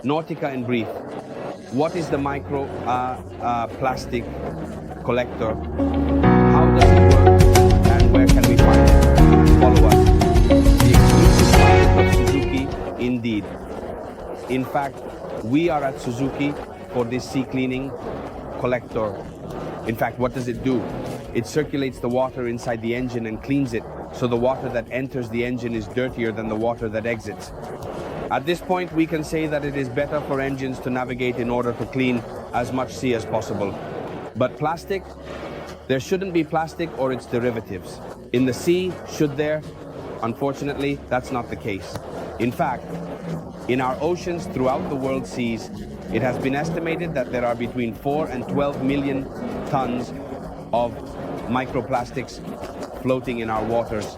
Nautica in brief. What is the micro plastic collector? How does it work? And where can we find it? Follow us. The exclusive partner of Suzuki, indeed. In fact, we are at Suzuki for this sea cleaning collector. In fact, what does it do? It circulates the water inside the engine and cleans it, so the water that enters the engine is dirtier than the water that exits. At this point, we can say that it is better for engines to navigate in order to clean as much sea as possible. But plastic? There shouldn't be plastic or its derivatives. In the sea, should there? Unfortunately, that's not the case. In fact, in our oceans throughout the world seas, it has been estimated that there are between 4 and 12 million tons of microplastics floating in our waters.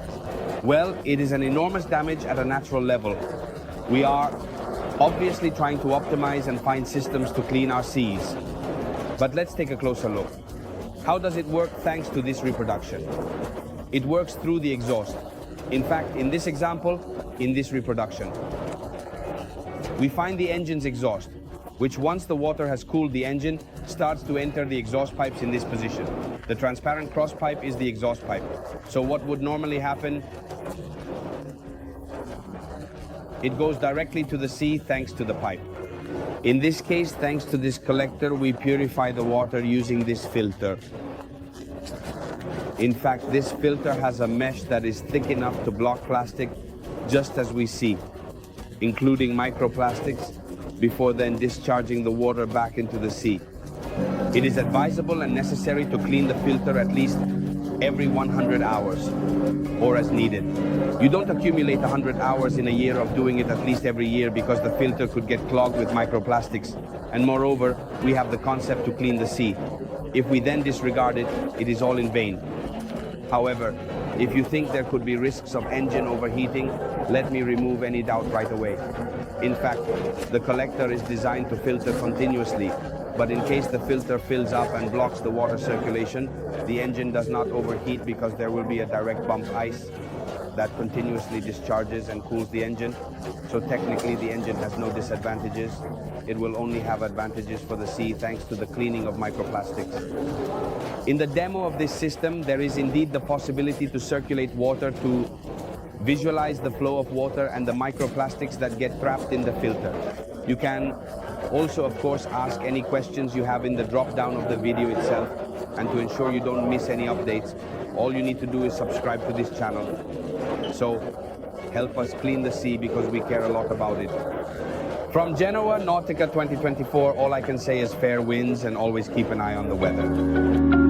Well, it is an enormous damage at a natural level. We are obviously trying to optimize and find systems to clean our seas. But let's take a closer look. How does it work thanks to this reproduction? It works through the exhaust. In fact, in this example, in this reproduction, we find the engine's exhaust, which once the water has cooled the engine, starts to enter the exhaust pipes in this position. The transparent cross pipe is the exhaust pipe. So what would normally happen? It goes directly to the sea thanks to the pipe. In this case, thanks to this collector, we purify the water using this filter. In fact, this filter has a mesh that is thick enough to block plastic, just as we see, including microplastics, before then discharging the water back into the sea. It is advisable and necessary to clean the filter at least every 100 hours, or as needed. You don't accumulate 100 hours in a year of doing it at least every year because the filter could get clogged with microplastics. And moreover, we have the concept to clean the sea. If we then disregard it, it is all in vain. However, if you think there could be risks of engine overheating, let me remove any doubt right away. In fact, the collector is designed to filter continuously, but in case the filter fills up and blocks the water circulation, the engine does not overheat because there will be a direct bump ice that continuously discharges and cools the engine. So technically the engine has no disadvantages. It will only have advantages for the sea thanks to the cleaning of microplastics. In the demo of this system, there is indeed the possibility to circulate water to visualize the flow of water and the microplastics that get trapped in the filter. You can also, of course, ask any questions you have in the drop-down of the video itself. And to ensure you don't miss any updates, all you need to do is subscribe to this channel. So help us clean the sea because we care a lot about it. From Genoa, Nautica 2024, all I can say is fair winds and always keep an eye on the weather.